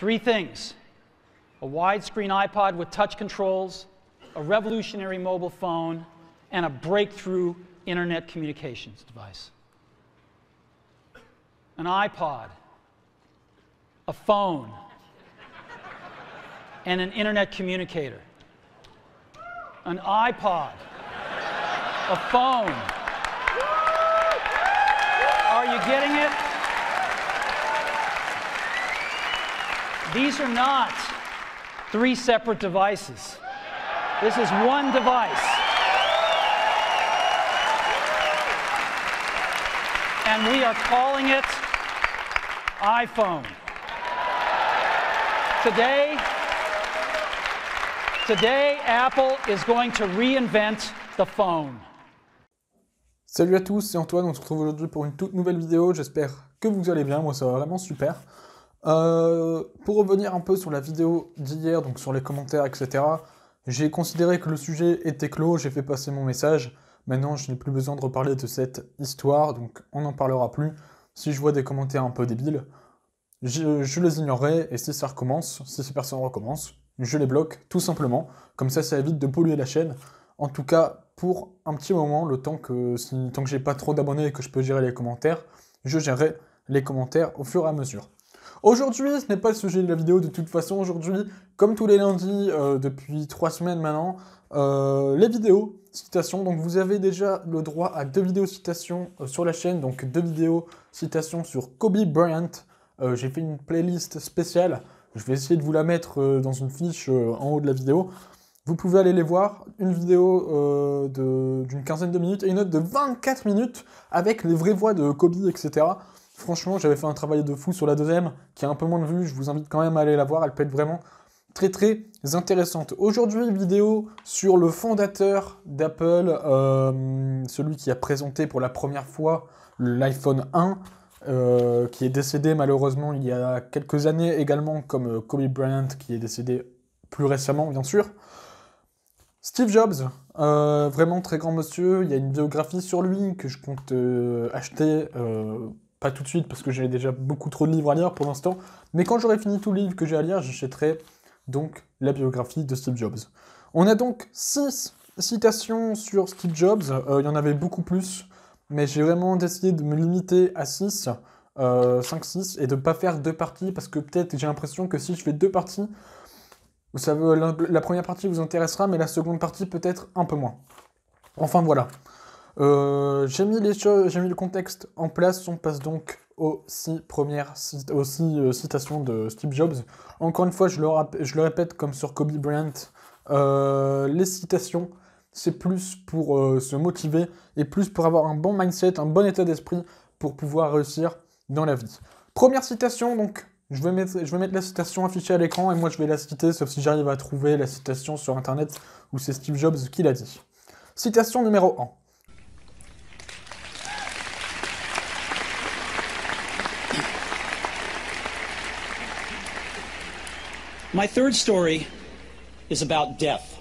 Three things: a widescreen iPod with touch controls, a revolutionary mobile phone, and a breakthrough internet communications device. An iPod, a phone, and an internet communicator. An iPod, a phone. Are you getting it? These are not three separate devices. This is one device. And we are calling it iPhone. Today, Apple is going to reinvent the phone. Salut à tous, c'est Antoine, on se retrouve aujourd'hui pour une toute nouvelle vidéo, j'espère que vous allez bien, moi ça va vraiment super. Pour revenir un peu sur la vidéo d'hier, donc sur les commentaires, etc., j'ai considéré que le sujet était clos, j'ai fait passer mon message. Maintenant, je n'ai plus besoin de reparler de cette histoire, donc on n'en parlera plus. Si je vois des commentaires un peu débiles, je les ignorerai, et si ça recommence, si ces personnes recommencent, je les bloque, tout simplement. Comme ça évite de polluer la chaîne. En tout cas, pour un petit moment, le temps que j'ai pas trop d'abonnés et que je peux gérer les commentaires, je gérerai les commentaires au fur et à mesure. Aujourd'hui, ce n'est pas le sujet de la vidéo de toute façon. Aujourd'hui, comme tous les lundis, depuis 3 semaines maintenant, les vidéos citations. Donc vous avez déjà le droit à 2 vidéos citations sur la chaîne, donc 2 vidéos citations sur Kobe Bryant. J'ai fait une playlist spéciale. Je vais essayer de vous la mettre dans une fiche en haut de la vidéo. Vous pouvez aller les voir. Une vidéo d'une quinzaine de minutes et une autre de 24 minutes avec les vraies voix de Kobe, etc. Franchement, j'avais fait un travail de fou sur la deuxième, qui a un peu moins de vues. Je vous invite quand même à aller la voir. Elle peut être vraiment très très intéressante. Aujourd'hui, vidéo sur le fondateur d'Apple, celui qui a présenté pour la première fois l'iPhone 1, qui est décédé malheureusement il y a quelques années également, comme Kobe Bryant qui est décédé plus récemment bien sûr. Steve Jobs, vraiment très grand monsieur, il y a une biographie sur lui que je compte acheter, pas tout de suite parce que j'ai déjà beaucoup trop de livres à lire pour l'instant, mais quand j'aurai fini tout le livre que j'ai à lire, j'achèterai donc la biographie de Steve Jobs. On a donc 6 citations sur Steve Jobs, il y en avait beaucoup plus, mais j'ai vraiment décidé de me limiter à 6, 5-6, et de ne pas faire 2 parties, parce que peut-être j'ai l'impression que si je fais 2 parties, la première partie vous intéressera, mais la seconde partie peut-être un peu moins. Enfin voilà. J'ai mis le contexte en place, on passe donc aux 6 citations de Steve Jobs. Encore une fois, je le répète comme sur Kobe Bryant, les citations, c'est plus pour se motiver et plus pour avoir un bon mindset, un bon état d'esprit pour pouvoir réussir dans la vie. Première citation, donc je vais mettre la citation affichée à l'écran et moi je vais la citer, sauf si j'arrive à trouver la citation sur internet où c'est Steve Jobs qui l'a dit. Citation numéro 1. My third story is about death.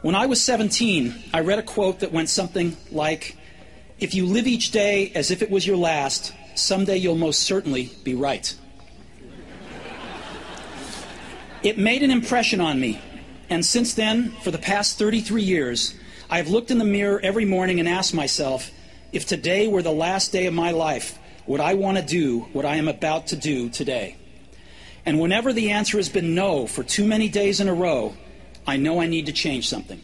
When I was 17, I read a quote that went something like, "If you live each day as if it was your last, someday you'll most certainly be right." It made an impression on me, and since then, for the past 33 years, I have looked in the mirror every morning and asked myself, if today were the last day of my life, would I want to do what I am about to do today? And whenever the answer has been no for too many days in a row, I know I need to change something.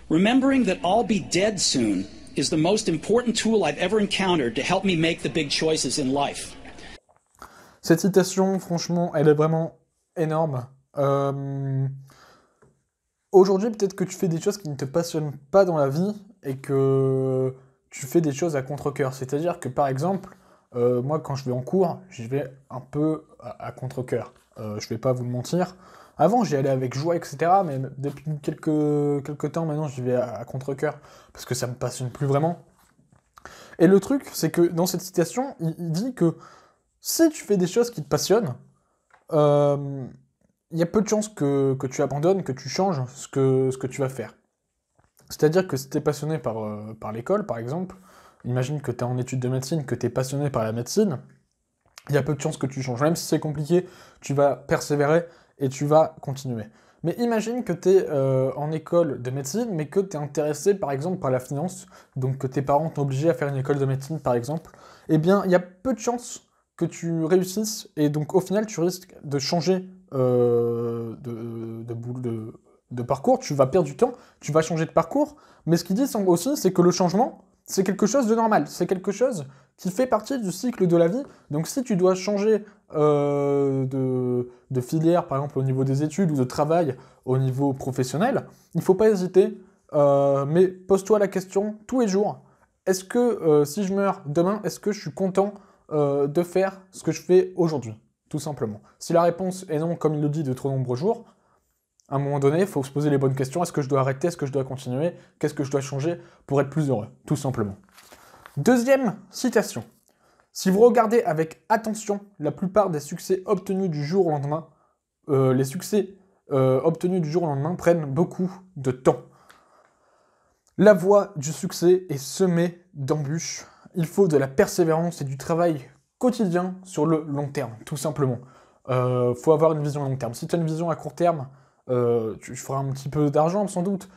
Remembering that I'll be dead soon is the most important tool I've ever encountered to help me make the big choices in life. Cette citation, franchement, elle est vraiment énorme. Aujourd'hui, peut-être que tu fais des choses qui ne te passionnent pas dans la vie et que tu fais des choses à contre-cœur. C'est-à-dire que, par exemple, moi, quand je vais en cours, j'y vais un peu à contre-cœur. Je vais pas vous le mentir. Avant, j'y allais avec joie, etc. Mais depuis quelques temps, maintenant, j'y vais à contre-cœur. Parce que ça me passionne plus vraiment. Et le truc, c'est que dans cette citation, il dit que si tu fais des choses qui te passionnent, il y a peu de chances que tu abandonnes, que tu changes ce que tu vas faire. C'est-à-dire que si tu es passionné par l'école, par exemple, imagine que tu es en études de médecine, que tu es passionné par la médecine, il y a peu de chances que tu changes. Même si c'est compliqué, tu vas persévérer et tu vas continuer. Mais imagine que tu es en école de médecine, mais que tu es intéressé par exemple par la finance, donc que tes parents t'ont obligé à faire une école de médecine par exemple. Eh bien, il y a peu de chances que tu réussisses, et donc au final, tu risques de changer de parcours, tu vas perdre du temps, tu vas changer de parcours, mais ce qu'ils disent aussi, c'est que le changement, c'est quelque chose de normal, c'est quelque chose qui fait partie du cycle de la vie. Donc si tu dois changer de filière, par exemple au niveau des études ou de travail au niveau professionnel, il ne faut pas hésiter, mais pose-toi la question tous les jours, est-ce que si je meurs demain, est-ce que je suis content de faire ce que je fais aujourd'hui, tout simplement. Si la réponse est non, comme il le dit, de trop nombreux jours, à un moment donné, il faut se poser les bonnes questions. Est-ce que je dois arrêter? Est-ce que je dois continuer? Qu'est-ce que je dois changer pour être plus heureux? Tout simplement. Deuxième citation. Si vous regardez avec attention la plupart des succès obtenus du jour au lendemain, les succès obtenus du jour au lendemain prennent beaucoup de temps. La voie du succès est semée d'embûches. Il faut de la persévérance et du travail quotidien sur le long terme, tout simplement. Faut avoir une vision à long terme. Si tu as une vision à court terme, tu feras un petit peu d'argent sans doute,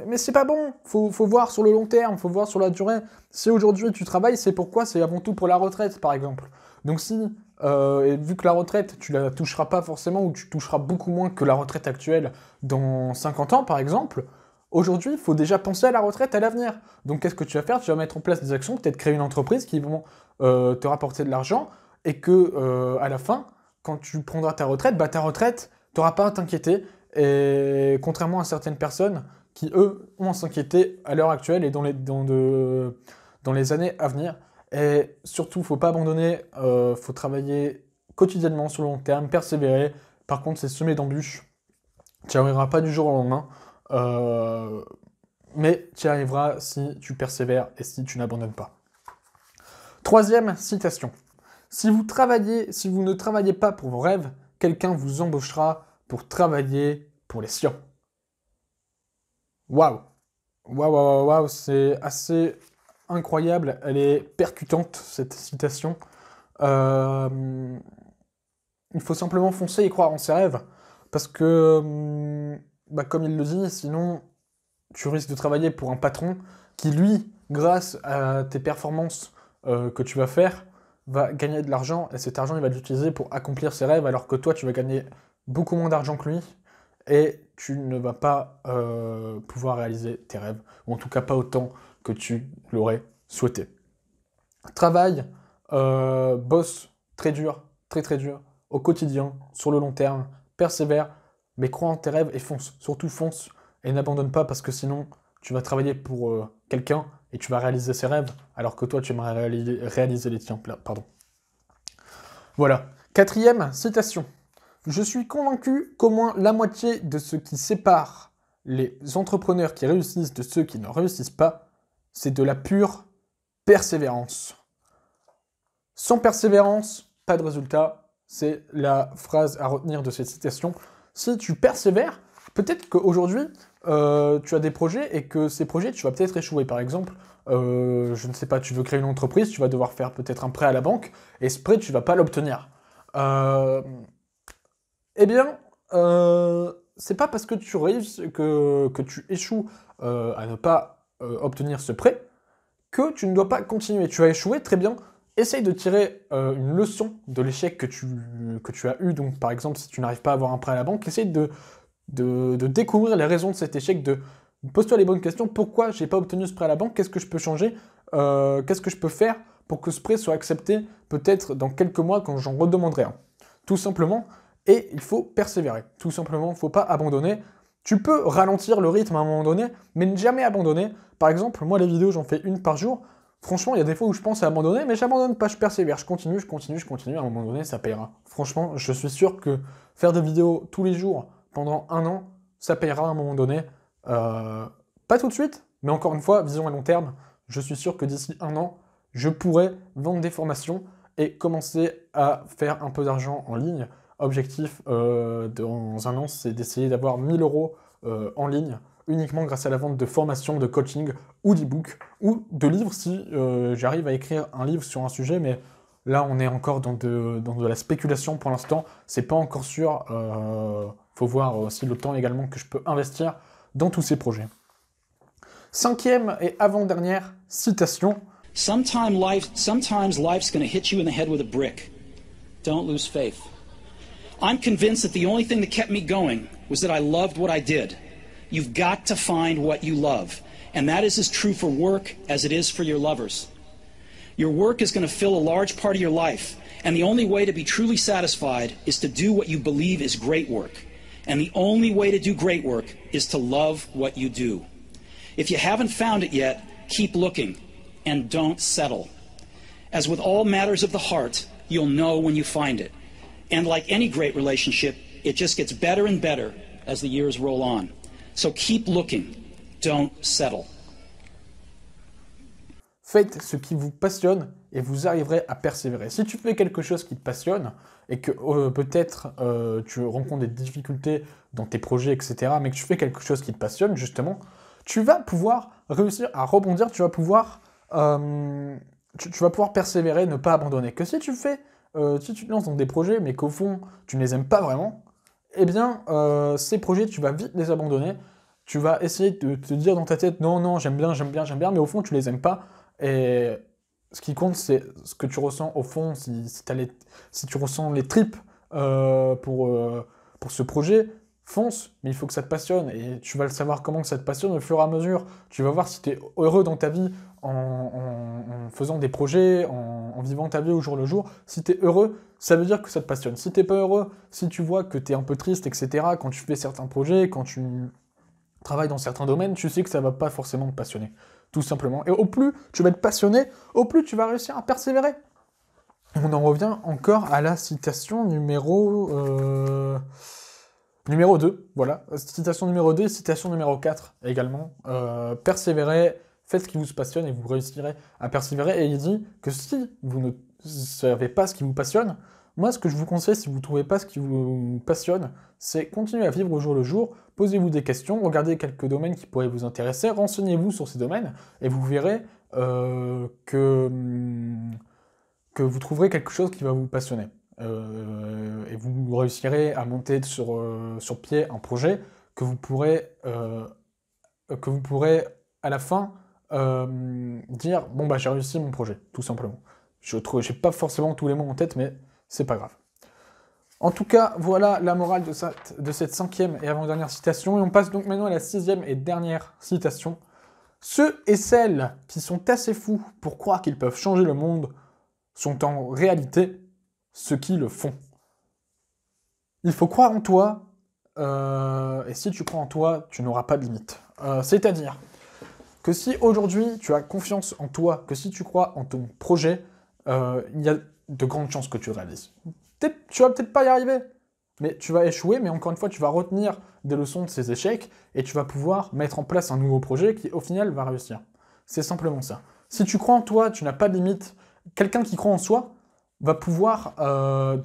mais c'est pas bon. Faut voir sur le long terme, faut voir sur la durée. Si aujourd'hui tu travailles, c'est pourquoi? C'est avant tout pour la retraite, par exemple. Donc si, et vu que la retraite, tu la toucheras pas forcément, ou tu toucheras beaucoup moins que la retraite actuelle dans 50 ans, par exemple, aujourd'hui, il faut déjà penser à la retraite, à l'avenir. Donc qu'est-ce que tu vas faire? Tu vas mettre en place des actions, peut-être créer une entreprise qui vont te rapporter de l'argent, et que à la fin, quand tu prendras ta retraite, bah ta retraite, tu n'auras pas à t'inquiéter. Et contrairement à certaines personnes qui, eux, ont à s'inquiéter à l'heure actuelle et dans les années à venir. Et surtout, il ne faut pas abandonner, faut travailler quotidiennement sur le long terme, persévérer. Par contre, c'est semé d'embûches. Tu n'y arriveras pas du jour au lendemain. Mais tu y arriveras si tu persévères et si tu n'abandonnes pas. Troisième citation. Si vous ne travaillez pas pour vos rêves, quelqu'un vous embauchera pour travailler pour les siens. Waouh! Waouh, waouh, waouh, c'est assez incroyable. Elle est percutante, cette citation. Il faut simplement foncer et croire en ses rêves. Parce que, comme il le dit, sinon, tu risques de travailler pour un patron qui, lui, grâce à tes performances que tu vas faire, va gagner de l'argent, et cet argent, il va l'utiliser pour accomplir ses rêves, alors que toi, tu vas gagner beaucoup moins d'argent que lui, et tu ne vas pas pouvoir réaliser tes rêves, ou en tout cas pas autant que tu l'aurais souhaité. Travaille, bosse très dur, très très dur, au quotidien, sur le long terme, persévère, mais crois en tes rêves et fonce, surtout fonce, et n'abandonne pas, parce que sinon, tu vas travailler pour quelqu'un, et tu vas réaliser ses rêves, alors que toi, tu aimerais réaliser les tiens. Pardon. Voilà. Quatrième citation. Je suis convaincu qu'au moins la moitié de ce qui sépare les entrepreneurs qui réussissent de ceux qui ne réussissent pas, c'est de la pure persévérance. Sans persévérance, pas de résultat. C'est la phrase à retenir de cette citation. Si tu persévères, peut-être qu'aujourd'hui, tu as des projets et que ces projets, tu vas peut-être échouer. Par exemple, je ne sais pas, tu veux créer une entreprise, tu vas devoir faire peut-être un prêt à la banque, et ce prêt, tu ne vas pas l'obtenir. Eh bien, c'est pas parce que tu réussis, que tu échoues à ne pas obtenir ce prêt que tu ne dois pas continuer. Tu as échoué, très bien. Essaye de tirer une leçon de l'échec que tu as eu. Donc, par exemple, si tu n'arrives pas à avoir un prêt à la banque, essaye de découvrir les raisons de cet échec, pose-toi les bonnes questions. Pourquoi j'ai pas obtenu ce prêt à la banque? Qu'est-ce que je peux changer? Qu'est-ce que je peux faire pour que ce prêt soit accepté peut-être dans quelques mois quand j'en redemanderai un? Tout simplement. Et il faut persévérer. Tout simplement, il ne faut pas abandonner. Tu peux ralentir le rythme à un moment donné, mais ne jamais abandonner. Par exemple, moi, les vidéos, j'en fais une par jour. Franchement, il y a des fois où je pense à abandonner, mais j'abandonne pas, je persévère. Je continue. À un moment donné, ça payera. Franchement, je suis sûr que faire des vidéos tous les jours pendant un an, ça payera à un moment donné. Pas tout de suite, mais encore une fois, vision à long terme. Je suis sûr que d'ici un an, je pourrai vendre des formations et commencer à faire un peu d'argent en ligne. Objectif dans un an, c'est d'essayer d'avoir 1000 € en ligne, uniquement grâce à la vente de formations, de coaching, ou d'e-book, ou de livres si j'arrive à écrire un livre sur un sujet, mais Là, on est encore dans de la spéculation pour l'instant. C'est pas encore sûr. Faut voir aussi le temps également que je peux investir dans tous ces projets. Cinquième et avant-dernière citation. Sometimes life's going to hit you in the head with a brick. Don't lose faith. I'm convinced that the only thing that kept me going was that I loved what I did. You've got to find what you love. And that is as true for work as it is for your lovers. Your work is going to fill a large part of your life. And the only way to be truly satisfied is to do what you believe is great work. And the only way to do great work is to love what you do. If you haven't found it yet, keep looking and don't settle. As with all matters of the heart, you'll know when you find it. And like any great relationship, it just gets better and better as the years roll on. So keep looking, don't settle. Faites ce qui vous passionne et vous arriverez à persévérer. Si tu fais quelque chose qui te passionne et que peut-être tu rencontres des difficultés dans tes projets, etc., mais que tu fais quelque chose qui te passionne, justement, tu vas pouvoir réussir à rebondir, tu vas pouvoir persévérer, ne pas abandonner. Que si tu te lances dans des projets, mais qu'au fond, tu ne les aimes pas vraiment, eh bien, ces projets, tu vas vite les abandonner. Tu vas essayer de te dire dans ta tête, non, j'aime bien, mais au fond, tu les aimes pas. Et ce qui compte, c'est ce que tu ressens au fond, si tu ressens les tripes pour ce projet, fonce, mais il faut que ça te passionne, et tu vas le savoir comment que ça te passionne au fur et à mesure. Tu vas voir si tu es heureux dans ta vie en faisant des projets, en vivant ta vie au jour le jour. Si tu es heureux, ça veut dire que ça te passionne. Si tu n'es pas heureux, si tu vois que tu es un peu triste, etc., quand tu fais certains projets, quand tu travailles dans certains domaines, tu sais que ça ne va pas forcément te passionner, tout simplement. Et au plus tu vas être passionné, au plus tu vas réussir à persévérer. On en revient encore à la citation numéro 2, voilà. Citation numéro 2 et citation numéro 4 également. Persévérez, faites ce qui vous passionne et vous réussirez à persévérer. Et il dit que si vous ne savez pas ce qui vous passionne, moi ce que je vous conseille, si vous ne trouvez pas ce qui vous passionne, c'est continuer à vivre au jour le jour, posez-vous des questions, regardez quelques domaines qui pourraient vous intéresser, renseignez-vous sur ces domaines, et vous verrez que vous trouverez quelque chose qui va vous passionner. Et vous réussirez à monter sur pied un projet que vous pourrez à la fin dire bon bah j'ai réussi mon projet, tout simplement. J'ai pas forcément tous les mots en tête, mais c'est pas grave. En tout cas, voilà la morale de cette cinquième et avant-dernière citation, et on passe donc maintenant à la sixième et dernière citation. Ceux et celles qui sont assez fous pour croire qu'ils peuvent changer le monde sont en réalité ceux qui le font. Il faut croire en toi, et si tu crois en toi, tu n'auras pas de limite. C'est-à-dire que si aujourd'hui tu as confiance en toi, que si tu crois en ton projet, il y a de grandes chances que tu le réalises. Tu vas peut-être pas y arriver, mais tu vas échouer, mais encore une fois, tu vas retenir des leçons de ces échecs, et tu vas pouvoir mettre en place un nouveau projet qui, au final, va réussir. C'est simplement ça. Si tu crois en toi, tu n'as pas de limite. Quelqu'un qui croit en soi va pouvoir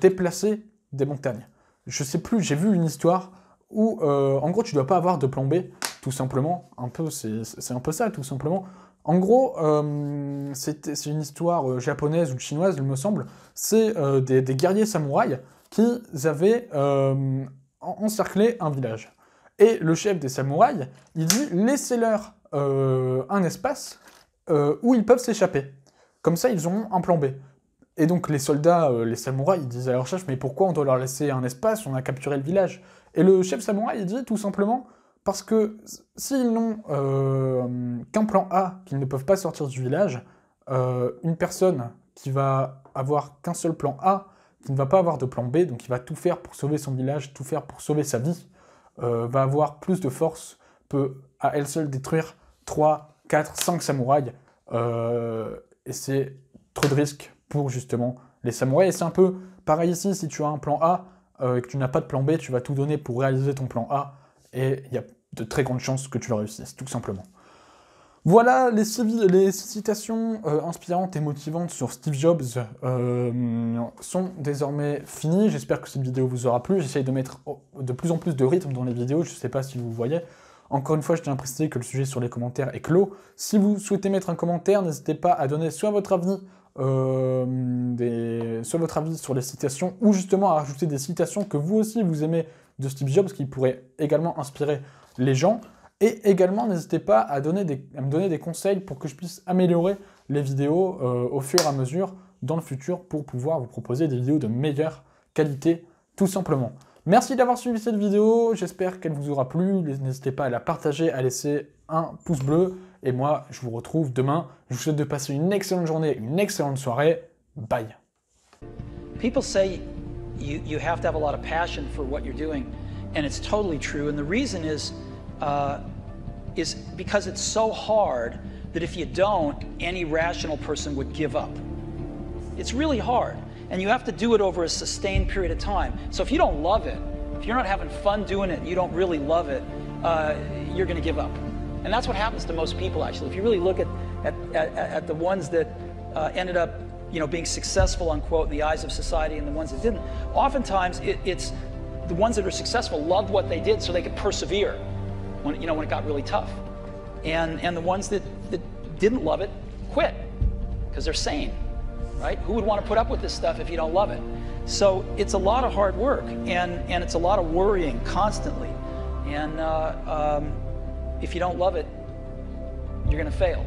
déplacer des montagnes. Je sais plus, j'ai vu une histoire où, en gros, tu dois pas avoir de plan B, tout simplement. C'est un peu ça, tout simplement. En gros, c'est une histoire japonaise ou chinoise, il me semble. C'est des guerriers samouraïs qui avaient encerclé un village. Et le chef des samouraïs, il dit « Laissez-leur un espace où ils peuvent s'échapper. Comme ça, ils auront un plan B. » Et donc les soldats, les samouraïs, ils disent à leur chef « Mais pourquoi on doit leur laisser un espace? On a capturé le village. » Et le chef samouraï, il dit tout simplement « Parce que s'ils n'ont qu'un plan A, qu'ils ne peuvent pas sortir du village, une personne qui va avoir qu'un seul plan A, qui ne va pas avoir de plan B, donc qui va tout faire pour sauver son village, tout faire pour sauver sa vie, va avoir plus de force, peut à elle seule détruire 3, 4, 5 samouraïs, et c'est trop de risques pour justement les samouraïs. Et c'est un peu pareil ici, si tu as un plan A et que tu n'as pas de plan B, tu vas tout donner pour réaliser ton plan A, et il y a de très grandes chances que tu le réussisses, tout simplement. Voilà, les citations inspirantes et motivantes sur Steve Jobs sont désormais finies. J'espère que cette vidéo vous aura plu. J'essaye de mettre de plus en plus de rythme dans les vidéos, je ne sais pas si vous voyez. Encore une fois, je tiens à préciser que le sujet sur les commentaires est clos. Si vous souhaitez mettre un commentaire, n'hésitez pas à donner soit votre avis sur votre avis sur les citations, ou justement à rajouter des citations que vous aussi vous aimez de Steve Jobs, qui pourraient également inspirer les gens. Et également, n'hésitez pas à me donner des conseils pour que je puisse améliorer les vidéos au fur et à mesure dans le futur pour pouvoir vous proposer des vidéos de meilleure qualité, tout simplement. Merci d'avoir suivi cette vidéo, j'espère qu'elle vous aura plu. N'hésitez pas à la partager, à laisser un pouce bleu. Et moi, je vous retrouve demain. Je vous souhaite de passer une excellente journée, une excellente soirée. Bye. People say you have to have a lot of passion for what you're doing, and it's totally true. And the reason is because it's so hard that if you don't, any rational person would give up. It's really hard, and you have to do it over a sustained period of time. So if you don't love it, if you're not having fun doing it, and you don't really love it, you're going to give up. And that's what happens to most people, actually. If you really look at the ones that ended up, being successful, unquote, in the eyes of society, and the ones that didn't, oftentimes it's the ones that are successful loved what they did so they could persevere when it got really tough. And the ones that didn't love it quit because they're sane, right? Who would want to put up with this stuff if you don't love it? So it's a lot of hard work, and it's a lot of worrying constantly. And if you don't love it, you're going to fail.